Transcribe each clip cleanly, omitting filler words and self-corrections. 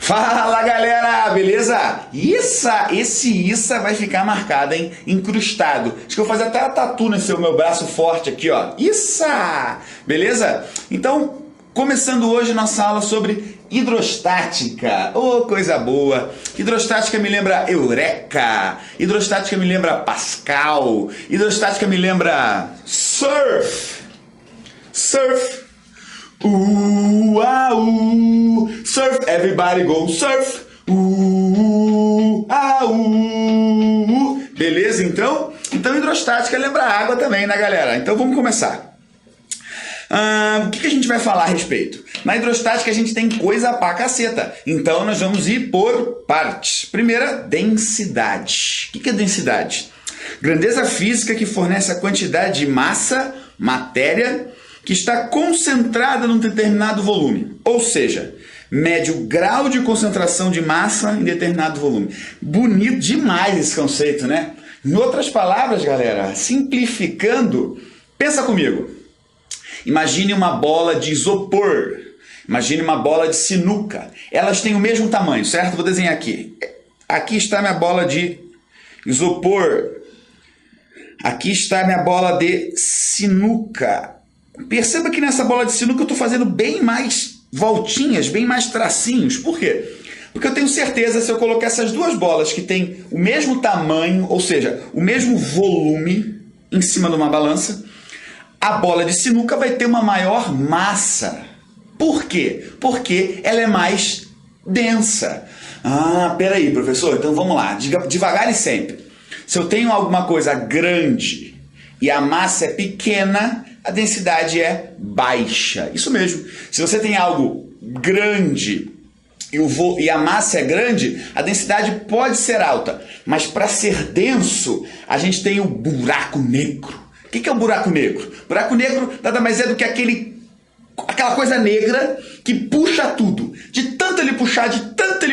Fala galera, beleza? Esse vai ficar marcado, hein? Incrustado. Acho que eu vou fazer até a tatu nesse meu braço forte aqui, ó. Beleza? Então, começando hoje nossa aula sobre hidrostática. Oh, coisa boa! Hidrostática me lembra Eureka. Hidrostática me lembra Pascal. Hidrostática me lembra surf. Surf, everybody go surf. Beleza, então? Então hidrostática lembra água também, né, galera? Então vamos começar. O que a gente vai falar a respeito? Na hidrostática a gente tem coisa pra caceta. Então nós vamos ir por partes. Primeira, densidade. O que é densidade? Grandeza física que fornece a quantidade de massa, matéria, que está concentrada num determinado volume. Ou seja, mede o grau de concentração de massa em determinado volume. Bonito demais esse conceito, né? Em outras palavras, galera, simplificando, pensa comigo. Imagine uma bola de isopor. Imagine uma bola de sinuca. Elas têm o mesmo tamanho, certo? Vou desenhar aqui. Aqui está minha bola de isopor. Aqui está minha bola de sinuca. Perceba que nessa bola de sinuca eu estou fazendo bem mais voltinhas, bem mais tracinhos. Por quê? Porque eu tenho certeza, se eu colocar essas duas bolas que têm o mesmo tamanho, ou seja, o mesmo volume em cima de uma balança, a bola de sinuca vai ter uma maior massa. Por quê? Porque ela é mais densa. Peraí, professor, então vamos lá, devagar e sempre. Se eu tenho alguma coisa grande e a massa é pequena, a densidade é baixa. Isso mesmo. Se você tem algo grande e a massa é grande, a densidade pode ser alta. Mas para ser denso, a gente tem o buraco negro. O que é o buraco negro? O buraco negro nada mais é do que aquela coisa negra que puxa tudo. De tanto ele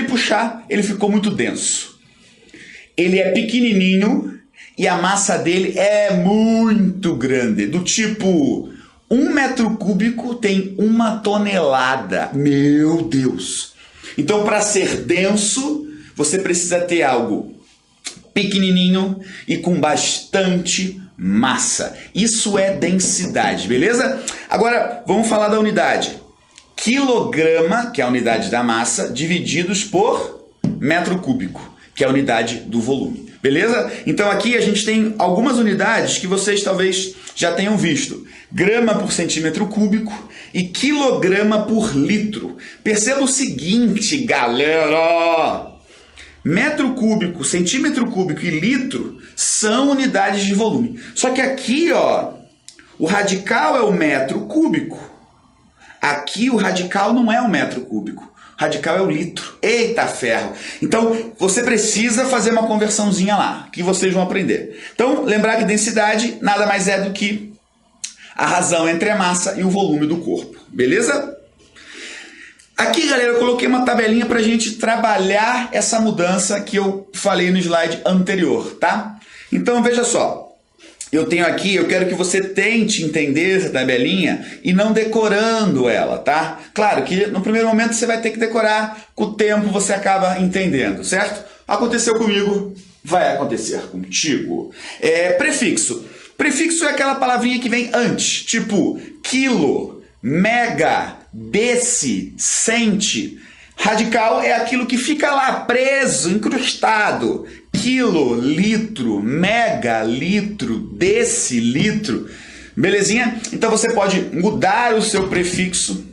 puxar, ele ficou muito denso. Ele é pequenininho e a massa dele é muito grande. Do tipo, 1 metro cúbico tem 1 tonelada. Meu Deus! Então, para ser denso, você precisa ter algo pequenininho e com bastante massa. Isso é densidade, beleza? Agora, vamos falar da unidade. Quilograma, que é a unidade da massa, divididos por metro cúbico, que é a unidade do volume. Beleza? Então aqui a gente tem algumas unidades que vocês talvez já tenham visto. Grama por centímetro cúbico e quilograma por litro. Perceba o seguinte, galera. Metro cúbico, centímetro cúbico e litro são unidades de volume. Só que aqui, ó, o radical é o metro cúbico. Aqui o radical não é o metro cúbico. Radical é o litro. Eita ferro! Então, você precisa fazer uma conversãozinha lá, que vocês vão aprender. Então, lembrar que densidade nada mais é do que a razão entre a massa e o volume do corpo. Beleza? Aqui, galera, eu coloquei uma tabelinha para a gente trabalhar essa mudança que eu falei no slide anterior, tá? Então, veja só. Eu tenho aqui, eu quero que você tente entender essa tabelinha e não decorando ela, tá? Claro que no primeiro momento você vai ter que decorar, com o tempo você acaba entendendo, certo? Aconteceu comigo, vai acontecer contigo. Prefixo. Prefixo é aquela palavrinha que vem antes, tipo quilo, mega, desse, cente. Radical é aquilo que fica lá preso, incrustado. Quilo, litro, mega, litro, decilitro. Belezinha? Então você pode mudar o seu prefixo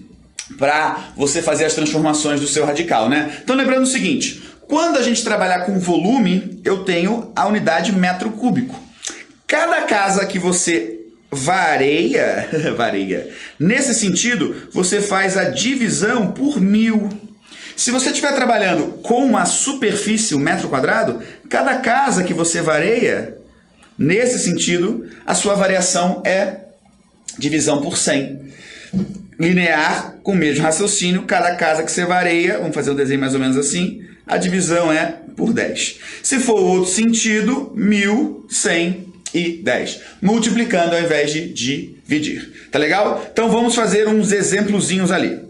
para você fazer as transformações do seu radical, né? Então lembrando o seguinte, quando a gente trabalhar com volume, eu tenho a unidade metro cúbico. Cada casa que você vareia, nesse sentido, você faz a divisão por 1000. Se você estiver trabalhando com a superfície, o metro quadrado, cada casa que você vareia, nesse sentido, a sua variação é divisão por 100. Linear, com o mesmo raciocínio, cada casa que você vareia, vamos fazer o desenho mais ou menos assim, a divisão é por 10. Se for o outro sentido, 1000, 100 e 10. Multiplicando ao invés de dividir. Tá legal? Então vamos fazer uns exemplozinhos ali.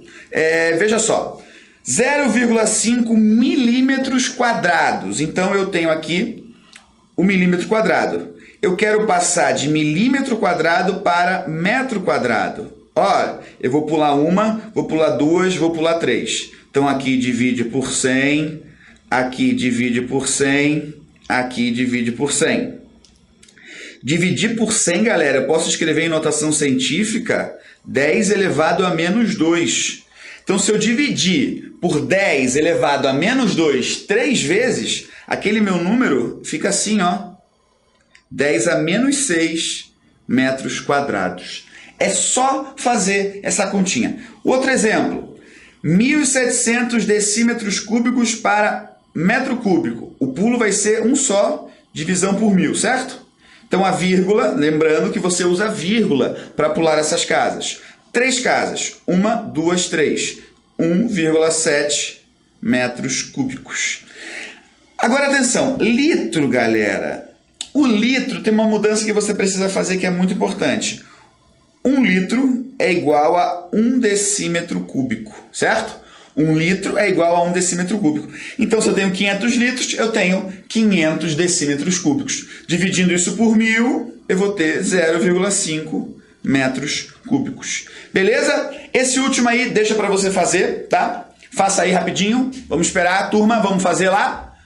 Veja só. 0,5 milímetros quadrados. Então, eu tenho aqui o milímetro quadrado. Eu quero passar de milímetro quadrado para metro quadrado. Ó, eu vou pular uma, vou pular duas, vou pular três. Então, aqui divide por 100, aqui divide por 100, aqui divide por 100. Dividir por 100, galera, eu posso escrever em notação científica 10 elevado a menos 2. Então, se eu dividir por 10 elevado a menos 2 três vezes, aquele meu número fica assim, ó, 10 a menos 6 metros quadrados. É só fazer essa continha. Outro exemplo, 1.700 decímetros cúbicos para metro cúbico. O pulo vai ser um só, divisão por 1.000, certo? Então, a vírgula, lembrando que você usa vírgula para pular essas casas. 3 casas, 1, 2, 3, 1,7 metros cúbicos. Agora, atenção, litro, galera. O litro tem uma mudança que você precisa fazer que é muito importante. 1 litro é igual a 1 decímetro cúbico, certo? 1 litro é igual a 1 decímetro cúbico. Então, se eu tenho 500 litros, eu tenho 500 decímetros cúbicos. Dividindo isso por 1.000, eu vou ter 0,5 metros cúbicos. Beleza? Esse último aí deixa para você fazer, tá? Faça aí rapidinho. Vamos esperar a turma, vamos fazer lá.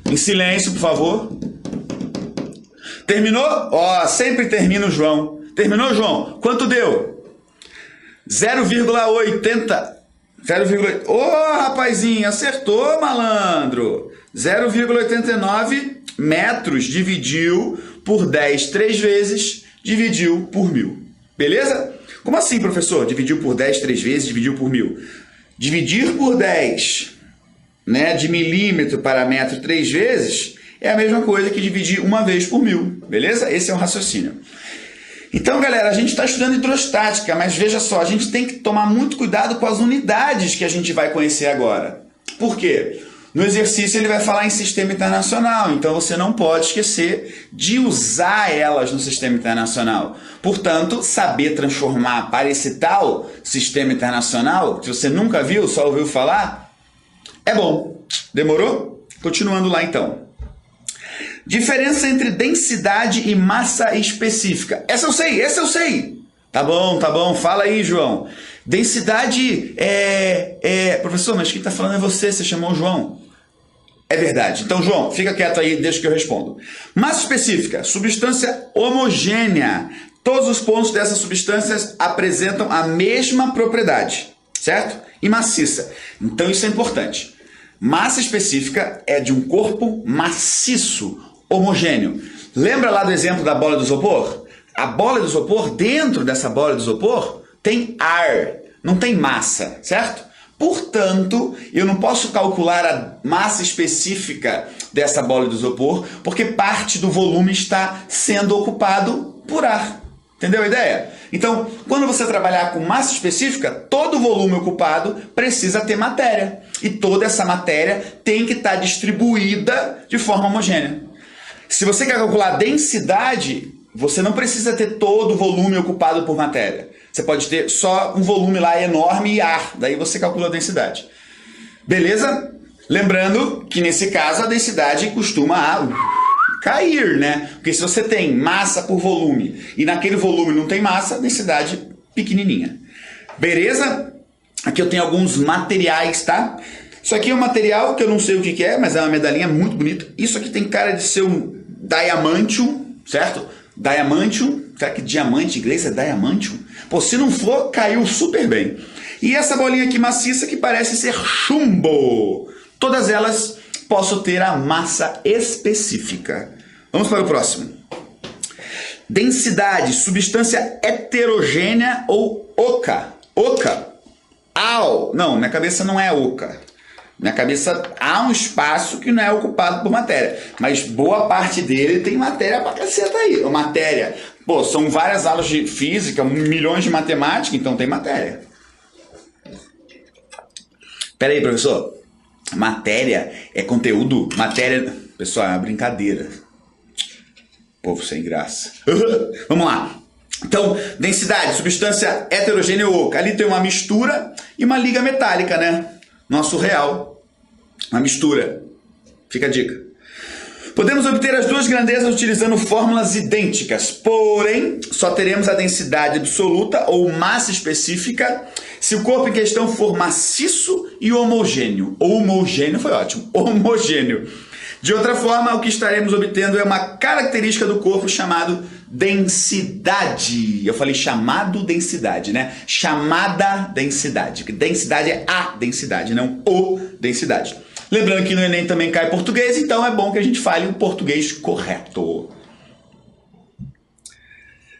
Em silêncio, por favor. Terminou? Ó, sempre termina o João. Terminou, João? Quanto deu? 0,80. 0,8. Ô, rapazinho, acertou, malandro. 0,89 metros dividiu por 10 três vezes, dividiu por 1.000. Beleza? Como assim, professor? Dividiu por 10 três vezes, dividiu por 1.000. Dividir por 10, né, de milímetro para metro três vezes é a mesma coisa que dividir uma vez por 1.000. Beleza? Esse é o raciocínio. Então, galera, a gente está estudando hidrostática, mas veja só, a gente tem que tomar muito cuidado com as unidades que a gente vai conhecer agora. Por quê? No exercício ele vai falar em sistema internacional, então você não pode esquecer de usar elas no sistema internacional. Portanto, saber transformar para esse tal sistema internacional, que você nunca viu, só ouviu falar, é bom. Demorou? Continuando lá então. Diferença entre densidade e massa específica. Essa eu sei. Tá bom. Fala aí, João. Densidade Professor, mas quem está falando é você, você chamou o João. É verdade. Então, João, fica quieto aí, deixa que eu respondo. Massa específica, substância homogênea. Todos os pontos dessas substâncias apresentam a mesma propriedade, certo? E maciça. Então, isso é importante. Massa específica é de um corpo maciço, homogêneo. Lembra lá do exemplo da bola de isopor? A bola de isopor, dentro dessa bola de isopor, tem ar, não tem massa, certo? Portanto, eu não posso calcular a massa específica dessa bola de isopor, porque parte do volume está sendo ocupado por ar. Entendeu a ideia? Então, quando você trabalhar com massa específica, todo o volume ocupado precisa ter matéria. E toda essa matéria tem que estar distribuída de forma homogênea. Se você quer calcular a densidade, você não precisa ter todo o volume ocupado por matéria. Você pode ter só um volume lá enorme e ar. Daí você calcula a densidade. Beleza? Lembrando que nesse caso a densidade costuma cair, né? Porque se você tem massa por volume e naquele volume não tem massa, densidade pequenininha. Beleza? Aqui eu tenho alguns materiais, tá? Isso aqui é um material que eu não sei o que é, mas é uma medalhinha muito bonita. Isso aqui tem cara de ser um diamantium, certo? Diamantium. Será que diamante em inglês é diamantium? Pô, se não for, caiu super bem. E essa bolinha aqui maciça que parece ser chumbo. Todas elas posso ter a massa específica. Vamos para o próximo. Densidade, substância heterogênea ou oca. Oca. Au. Não, minha cabeça não é oca. Na cabeça há um espaço que não é ocupado por matéria, mas boa parte dele tem matéria pra caceta aí. Matéria, pô, são várias aulas de física, milhões de matemática, então tem matéria. Pera aí, professor. Matéria é conteúdo? Matéria... Pessoal, é uma brincadeira. Povo sem graça. Vamos lá. Então, densidade, substância heterogênea ou oca. Ali tem uma mistura e uma liga metálica, né? nosso real, uma mistura. Fica a dica. Podemos obter as duas grandezas utilizando fórmulas idênticas, porém, só teremos a densidade absoluta ou massa específica se o corpo em questão for maciço e homogêneo. Homogêneo foi ótimo. Homogêneo. De outra forma, o que estaremos obtendo é uma característica do corpo chamado densidade. Eu falei chamado densidade, né? Chamada densidade. Densidade é a densidade, não o densidade. Lembrando que no Enem também cai português, então é bom que a gente fale o português correto.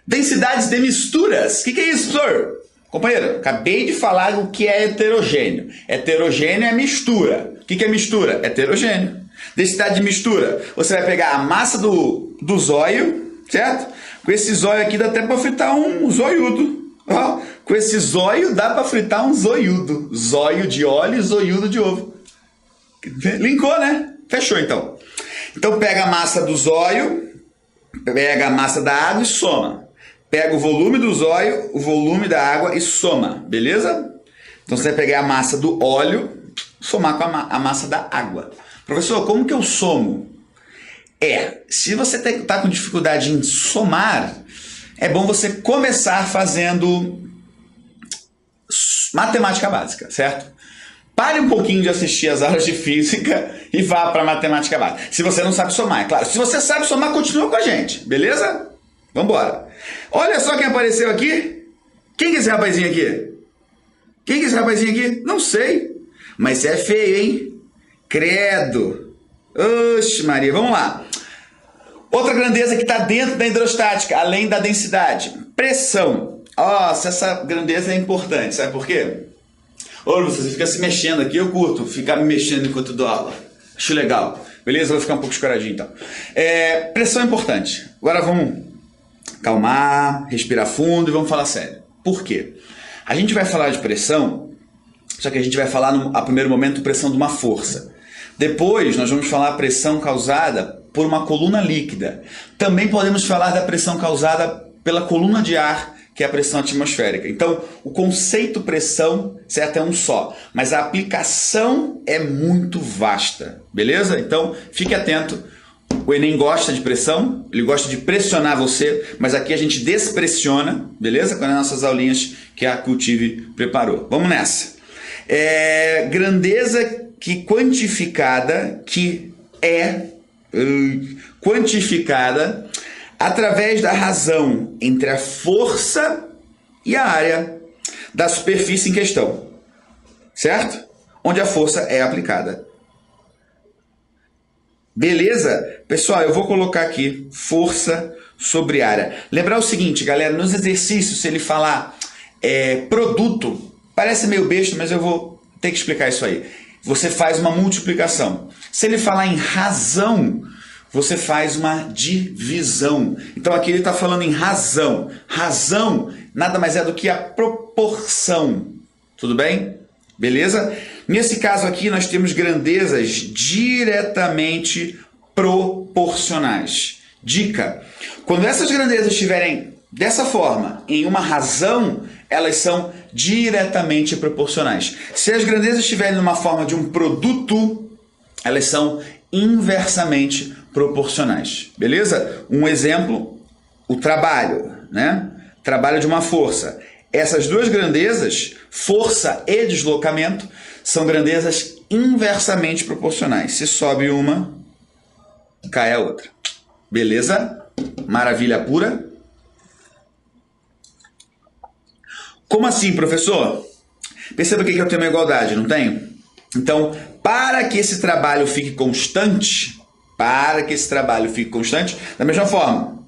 Densidades de misturas. O que é isso, professor? Companheiro, acabei de falar o que é heterogêneo. Heterogêneo é mistura. O que é mistura? Heterogêneo. Densidade de mistura. Você vai pegar a massa do zóio, certo? Com esse zóio aqui dá até para fritar um zoiudo. Ó, com esse zóio dá para fritar um zoiudo. Zóio de óleo e zoiudo de ovo. Linkou, né? Fechou, então. Então, pega a massa do zóio, pega a massa da água e soma. Pega o volume do zóio, o volume da água e soma. Beleza? Então, você vai pegar a massa do óleo, somar com a massa da água. Professor, como que eu somo? Se você está com dificuldade em somar, é bom você começar fazendo matemática básica, certo? Pare um pouquinho de assistir as aulas de física e vá para a matemática básica. Se você não sabe somar, é claro. Se você sabe somar, continua com a gente, beleza? Vamos embora. Olha só quem apareceu aqui. Quem que é esse rapazinho aqui? Quem que é esse rapazinho aqui? Não sei. Mas é feio, hein? Credo. Oxe, Maria. Vamos lá. Outra grandeza que está dentro da hidrostática, além da densidade. Pressão. Nossa, essa grandeza é importante. Sabe por quê? Ô, você fica se mexendo aqui, eu curto ficar me mexendo enquanto dou aula. Acho legal. Beleza? Vou ficar um pouco escoradinho então. Pressão é importante. Agora vamos calmar, respirar fundo e vamos falar sério. Por quê? A gente vai falar de pressão, só que a gente vai falar, a primeiro momento, pressão de uma força. Depois, nós vamos falar a pressão causada por uma coluna líquida. Também podemos falar da pressão causada pela coluna de ar, que é a pressão atmosférica. Então, o conceito pressão, certo, é um só, mas a aplicação é muito vasta, beleza? Então, fique atento. O Enem gosta de pressão, ele gosta de pressionar você, mas aqui a gente despressiona, beleza? Com as nossas aulinhas que a Cultive preparou. Vamos nessa. Grandeza quantificada, que é quantificada através da razão entre a força e a área da superfície em questão, certo? Onde a força é aplicada. Beleza? Pessoal, eu vou colocar aqui força sobre área. Lembrar o seguinte, galera, nos exercícios, se ele falar produto, parece meio besta, mas eu vou ter que explicar isso aí. Você faz uma multiplicação. Se ele falar em razão, você faz uma divisão. Então aqui ele está falando em razão. Razão nada mais é do que a proporção. Tudo bem? Beleza? Nesse caso aqui nós temos grandezas diretamente proporcionais. Dica: quando essas grandezas estiverem dessa forma, em uma razão, elas são diretamente proporcionais. Se as grandezas estiverem numa forma de um produto, elas são inversamente proporcionais. Beleza? Um exemplo, o trabalho, né? Trabalho de uma força. Essas duas grandezas, força e deslocamento, são grandezas inversamente proporcionais. Se sobe uma, cai a outra. Beleza? Maravilha pura? Como assim, professor? Perceba que eu tenho uma igualdade, não tenho? Então, para que esse trabalho fique constante, da mesma forma,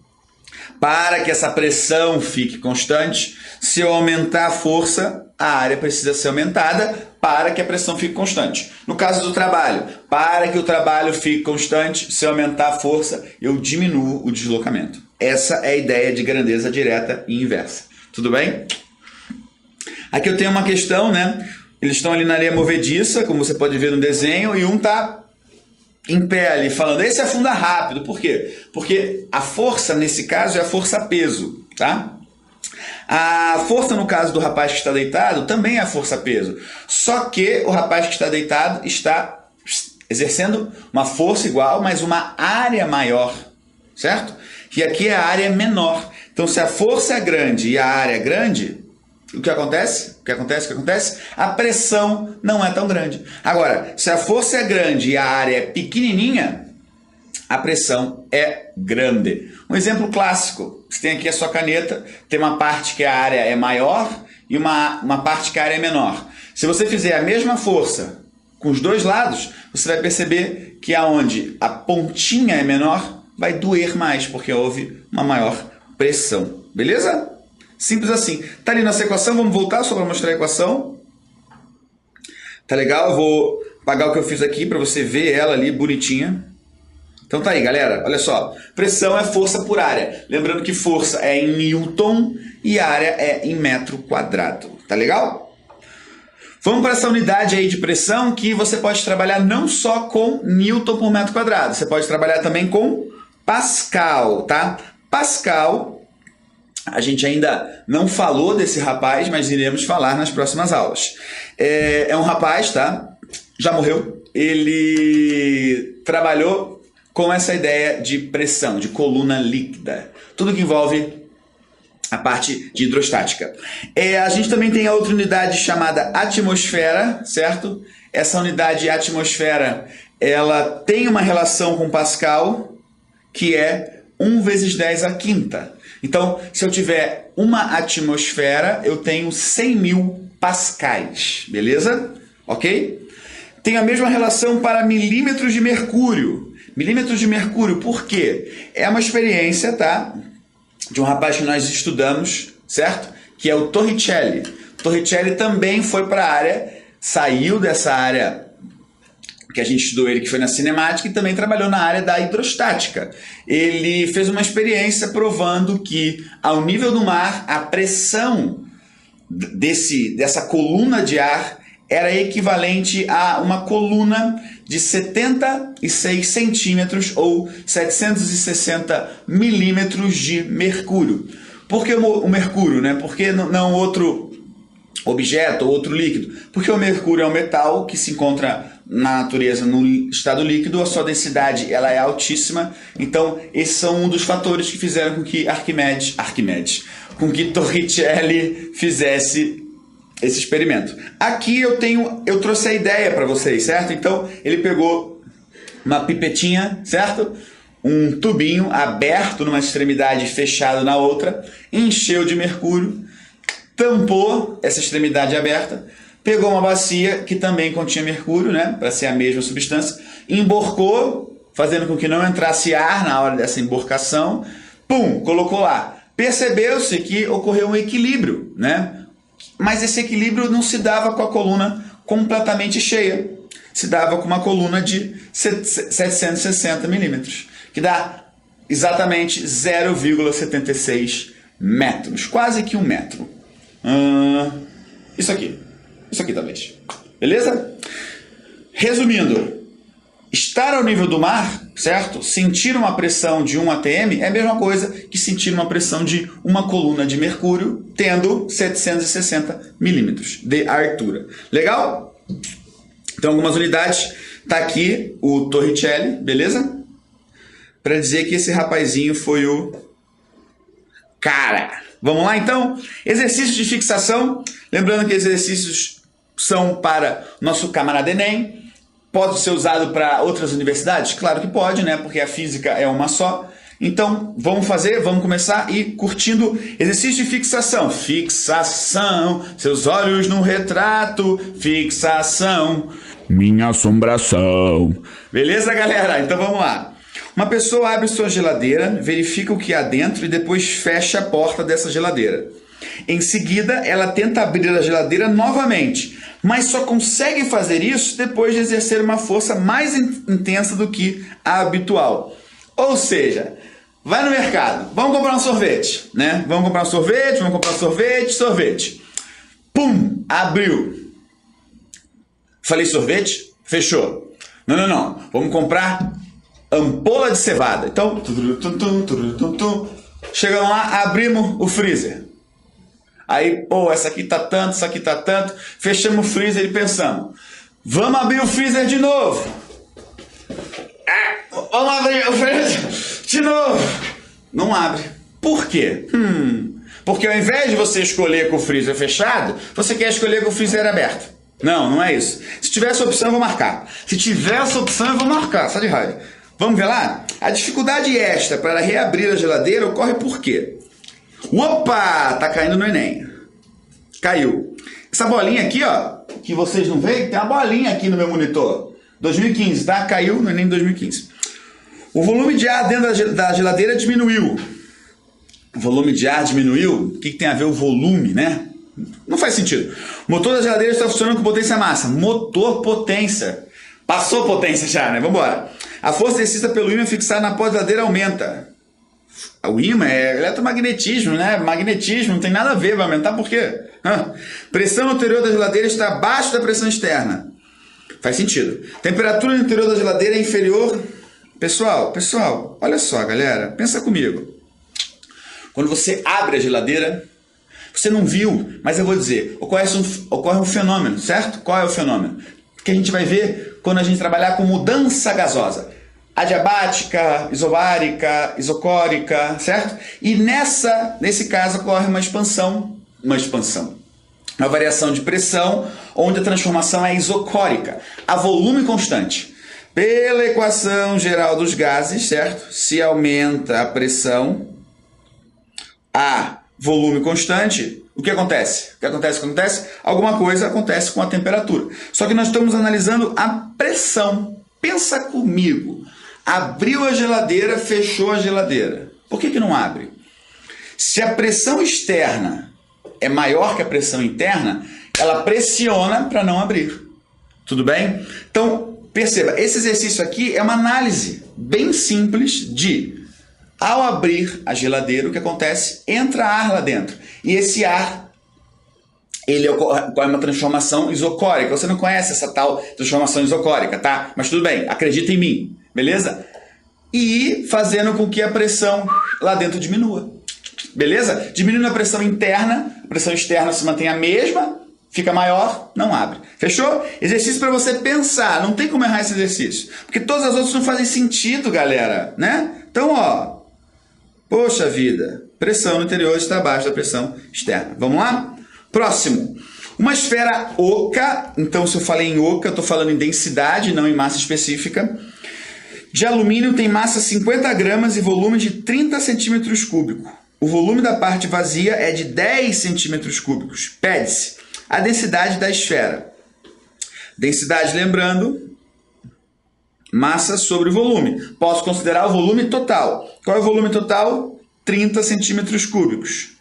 para que essa pressão fique constante, se eu aumentar a força, a área precisa ser aumentada para que a pressão fique constante. No caso do trabalho, para que o trabalho fique constante, se eu aumentar a força, eu diminuo o deslocamento. Essa é a ideia de grandeza direta e inversa. Tudo bem? Aqui eu tenho uma questão, né? Eles estão ali na areia movediça, como você pode ver no desenho, e um está em pé ali, falando, esse afunda rápido. Por quê? Porque a força, nesse caso, é a força-peso, tá? A força, no caso do rapaz que está deitado, também é a força-peso. Só que o rapaz que está deitado está exercendo uma força igual, mas uma área maior, certo? E aqui a área é menor. Então, se a força é grande e a área é grande, o que acontece? O que acontece? A pressão não é tão grande. Agora, se a força é grande e a área é pequenininha, a pressão é grande. Um exemplo clássico, você tem aqui a sua caneta, tem uma parte que a área é maior e uma parte que a área é menor. Se você fizer a mesma força com os dois lados, você vai perceber que aonde a pontinha é menor, vai doer mais, porque houve uma maior pressão. Beleza? Simples assim. Tá ali nossa equação, vamos voltar só para mostrar a equação. Tá legal? Eu vou apagar o que eu fiz aqui para você ver ela ali bonitinha. Então tá aí, galera. Olha só. Pressão é força por área. Lembrando que força é em Newton e área é em metro quadrado. Tá legal? Vamos para essa unidade aí de pressão que você pode trabalhar não só com Newton por metro quadrado. Você pode trabalhar também com Pascal, tá? Pascal, a gente ainda não falou desse rapaz, mas iremos falar nas próximas aulas. É um rapaz, tá? Já morreu. Ele trabalhou com essa ideia de pressão, de coluna líquida. Tudo que envolve a parte de hidrostática. A gente também tem a outra unidade chamada atmosfera, certo? Essa unidade atmosfera, ela tem uma relação com Pascal, que é 1 vezes 10 à quinta. Então, se eu tiver uma atmosfera, eu tenho 100.000 pascais, beleza? Ok? Tem a mesma relação para milímetros de mercúrio. Milímetros de mercúrio, por quê? É uma experiência, tá? De um rapaz que nós estudamos, certo? Que é o Torricelli. Torricelli também foi para a área, saiu dessa área que a gente estudou ele, que foi na cinemática, e também trabalhou na área da hidrostática. Ele fez uma experiência provando que, ao nível do mar, a pressão dessa coluna de ar era equivalente a uma coluna de 76 centímetros ou 760 milímetros de mercúrio. Por que o mercúrio, né? Por que não outro objeto ou outro líquido? Porque o mercúrio é um metal que se encontra na natureza no estado líquido, a sua densidade ela é altíssima, então esses são um dos fatores que fizeram com que com que Torricelli fizesse esse experimento. Aqui eu trouxe a ideia para vocês, certo? Então ele pegou uma pipetinha, certo? Um tubinho aberto numa extremidade e fechado na outra, encheu de mercúrio, tampou essa extremidade aberta, pegou uma bacia que também continha mercúrio, né, para ser a mesma substância, emborcou, fazendo com que não entrasse ar na hora dessa emborcação, pum, colocou lá. Percebeu-se que ocorreu um equilíbrio, né? Mas esse equilíbrio não se dava com a coluna completamente cheia, se dava com uma coluna de 760 milímetros, que dá exatamente 0,76 metros, quase que 1 metro. Isso aqui talvez. Beleza? Resumindo, estar ao nível do mar, certo? Sentir uma pressão de 1 atm é a mesma coisa que sentir uma pressão de uma coluna de mercúrio tendo 760 milímetros de altura. Legal? Então, algumas unidades. Tá aqui o Torricelli, beleza? Para dizer que esse rapazinho foi o cara. Vamos lá, então? Exercícios de fixação. Lembrando que exercícios são para nosso camarada Enem. Pode ser usado para outras universidades? Claro que pode, né? Porque a física é uma só. Então, vamos começar e curtindo exercício de fixação. Fixação, seus olhos no retrato. Fixação, minha assombração. Beleza, galera? Então vamos lá. Uma pessoa abre sua geladeira, verifica o que há dentro e depois fecha a porta dessa geladeira. Em seguida, ela tenta abrir a geladeira novamente, mas só consegue fazer isso depois de exercer uma força mais intensa do que a habitual. Ou seja, vai no mercado, vamos comprar um sorvete, né? Vamos comprar sorvete. Pum, abriu. Falei sorvete? Fechou. Não. Vamos comprar ampola de cevada. Então, chegamos lá, abrimos o freezer. Aí, pô, essa aqui tá tanto, essa aqui tá tanto. Fechamos o freezer e pensamos, vamos abrir o freezer de novo. Vamos abrir o freezer de novo. Não abre. Por quê? Porque ao invés de você escolher com o freezer fechado, você quer escolher com o freezer aberto. Não, não é isso. Se tiver essa opção, eu vou marcar. Se tiver essa opção, eu vou marcar. Só de raiva. Vamos ver lá? A dificuldade extra para reabrir a geladeira ocorre por quê? Opa! Tá caindo no Enem. Caiu. Essa bolinha aqui, ó, que vocês não veem, tem uma bolinha aqui no meu monitor. 2015, tá? Caiu no Enem 2015. O volume de ar dentro da geladeira diminuiu. O volume de ar diminuiu? O que tem a ver o volume, né? Não faz sentido. O motor da geladeira está funcionando com potência massa. Motor potência. Passou potência já, né? Vamos embora. A força exercida pelo ímã fixado na porta da geladeira aumenta. O ímã é eletromagnetismo, né? Magnetismo, não tem nada a ver. Vai aumentar por quê? Pressão no interior da geladeira está abaixo da pressão externa. Faz sentido. Temperatura no interior da geladeira é inferior... Pessoal, olha só, galera. Pensa comigo. Quando você abre a geladeira... Você não viu, mas eu vou dizer, ocorre um fenômeno, certo? Qual é o fenômeno? Que a gente vai ver quando a gente trabalhar com mudança gasosa. Adiabática, isobárica, isocórica, certo? E nesse caso ocorre uma expansão, uma variação de pressão, onde a transformação é isocórica, a volume constante. Pela equação geral dos gases, certo? Se aumenta a pressão, a volume constante, o que acontece? Alguma coisa acontece com a temperatura. Só que nós estamos analisando a pressão. Pensa comigo. Abriu a geladeira, fechou a geladeira. Por que não abre? Se a pressão externa é maior que a pressão interna, ela pressiona para não abrir. Tudo bem? Então, perceba, esse exercício aqui é uma análise bem simples de... Ao abrir a geladeira, o que acontece? Entra ar lá dentro. E esse ar, ele ocorre uma transformação isocórica. Você não conhece essa tal transformação isocórica, tá? Mas tudo bem, acredita em mim, beleza? E fazendo com que a pressão lá dentro diminua. Beleza? Diminuindo a pressão interna, a pressão externa se mantém a mesma, fica maior, não abre. Fechou? Exercício para você pensar. Não tem como errar esse exercício. Porque todas as outras não fazem sentido, galera, né? Então, ó... Poxa vida, pressão no interior está abaixo da pressão externa. Vamos lá? Próximo. Uma esfera oca, então se eu falei em oca, eu estou falando em densidade, não em massa específica, de alumínio tem massa 50 gramas e volume de 30 centímetros cúbicos. O volume da parte vazia é de 10 centímetros cúbicos. Pede-se a densidade da esfera. Densidade, lembrando... Massa sobre volume. Posso considerar o volume total. Qual é o volume total? 30 centímetros cúbicos.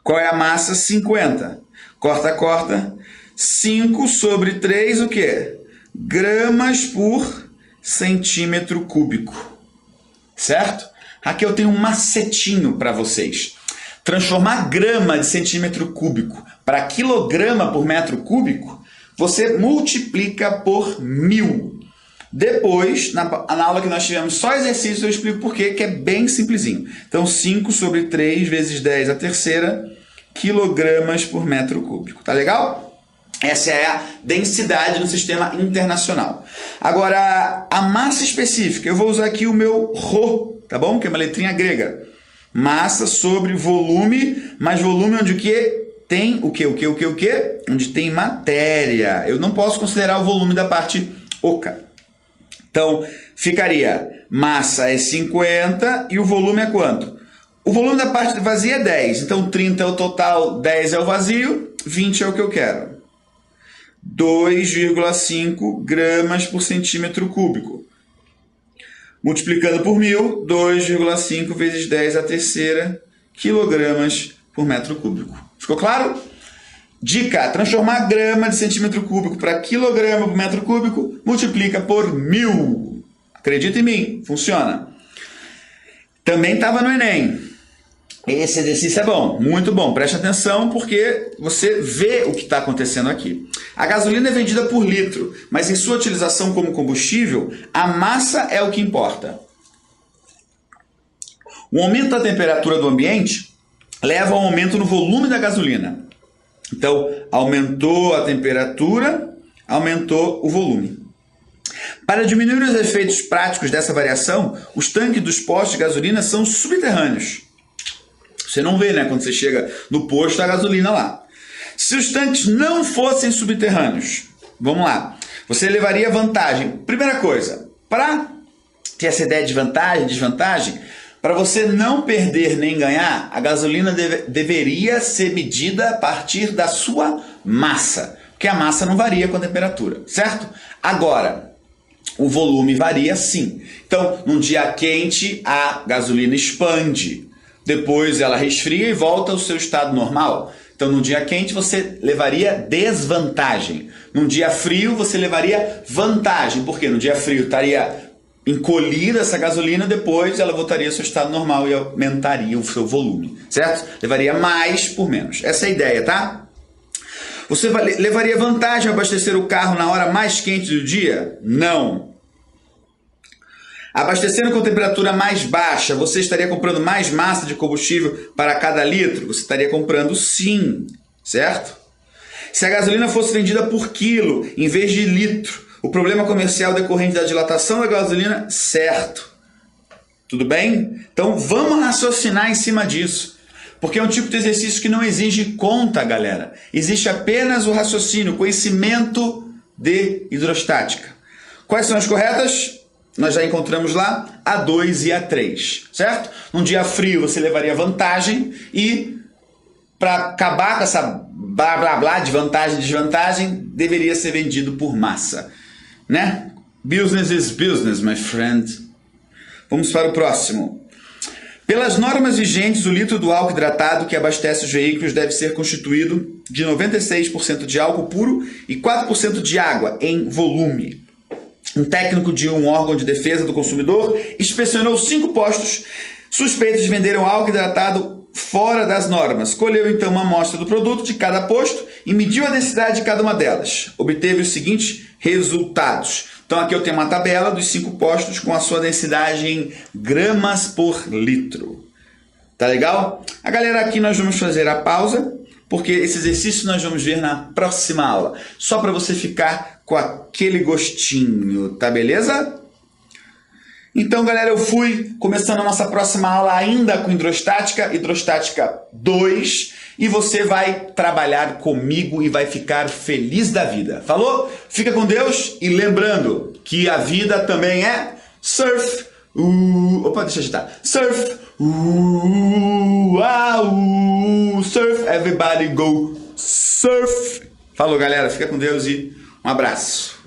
Qual é a massa? 50. Corta. 5 sobre 3, o quê? Gramas por centímetro cúbico. Certo? Aqui eu tenho um macetinho para vocês. Transformar grama de centímetro cúbico para quilograma por metro cúbico, você multiplica por 1000. Depois, na aula que nós tivemos só exercício, eu explico por quê, que é bem simplesinho. Então, 5 sobre 3 vezes 10 a terceira, quilogramas por metro cúbico. Tá legal? Essa é a densidade no sistema internacional. Agora, a massa específica, eu vou usar aqui o meu Rho, tá bom? Que é uma letrinha grega. Massa sobre volume, mais volume onde o quê? Tem o quê? Onde tem matéria. Eu não posso considerar o volume da parte oca. Então, ficaria massa é 50 e o volume é quanto? O volume da parte vazia é 10. Então, 30 é o total, 10 é o vazio, 20 é o que eu quero. 2,5 gramas por centímetro cúbico. Multiplicando por 1000, 2,5 vezes 10 a terceira, quilogramas por metro cúbico. Ficou claro? Dica, transformar grama de centímetro cúbico para quilograma por metro cúbico, multiplica por 1000. Acredita em mim, funciona. Também estava no Enem. Esse exercício é bom, muito bom. Preste atenção porque você vê o que está acontecendo aqui. A gasolina é vendida por litro, mas em sua utilização como combustível, a massa é o que importa. O aumento da temperatura do ambiente leva ao aumento no volume da gasolina. Então, aumentou a temperatura, aumentou o volume. Para diminuir os efeitos práticos dessa variação, os tanques dos postos de gasolina são subterrâneos. Você não vê, né, quando você chega no posto, a gasolina lá. Se os tanques não fossem subterrâneos, vamos lá, você levaria vantagem. Primeira coisa, para ter essa ideia de vantagem, desvantagem, para você não perder nem ganhar, a gasolina deveria ser medida a partir da sua massa, porque a massa não varia com a temperatura, certo? Agora, o volume varia sim. Então, num dia quente, a gasolina expande, depois ela resfria e volta ao seu estado normal. Então, num dia quente, você levaria desvantagem. Num dia frio, você levaria vantagem, porque no dia frio estaria encolhida essa gasolina, depois ela voltaria ao seu estado normal e aumentaria o seu volume, certo? Levaria mais por menos. Essa é a ideia, tá? Você levaria vantagem ao abastecer o carro na hora mais quente do dia? Não. Abastecendo com temperatura mais baixa, você estaria comprando mais massa de combustível para cada litro? Você estaria comprando sim, certo? Se a gasolina fosse vendida por quilo em vez de litro, o problema comercial decorrente da dilatação da gasolina, certo. Tudo bem? Então vamos raciocinar em cima disso. Porque é um tipo de exercício que não exige conta, galera. Existe apenas o raciocínio, o conhecimento de hidrostática. Quais são as corretas? Nós já encontramos lá a 2 e a 3, certo? Num dia frio você levaria vantagem e para acabar com essa blá blá blá de vantagem e desvantagem, deveria ser vendido por massa, né? Business is business, my friend. Vamos para o próximo. Pelas normas vigentes, o litro do álcool hidratado que abastece os veículos deve ser constituído de 96% de álcool puro e 4% de água em volume. Um técnico de um órgão de defesa do consumidor inspecionou 5 postos suspeitos de venderem álcool hidratado fora das normas. Colheu então uma amostra do produto de cada posto e mediu a densidade de cada uma delas. Obteve os seguintes resultados. Então aqui eu tenho uma tabela dos 5 postos com a sua densidade em gramas por litro. Tá legal? A galera, aqui nós vamos fazer a pausa, porque esse exercício nós vamos ver na próxima aula. Só para você ficar com aquele gostinho, tá beleza? Então, galera, eu fui começando a nossa próxima aula ainda com hidrostática, hidrostática 2, e você vai trabalhar comigo e vai ficar feliz da vida. Falou? Fica com Deus e lembrando que a vida também é surf. Opa, deixa eu agitar. Surf. Surf. Everybody go surf. Falou, galera. Fica com Deus e um abraço.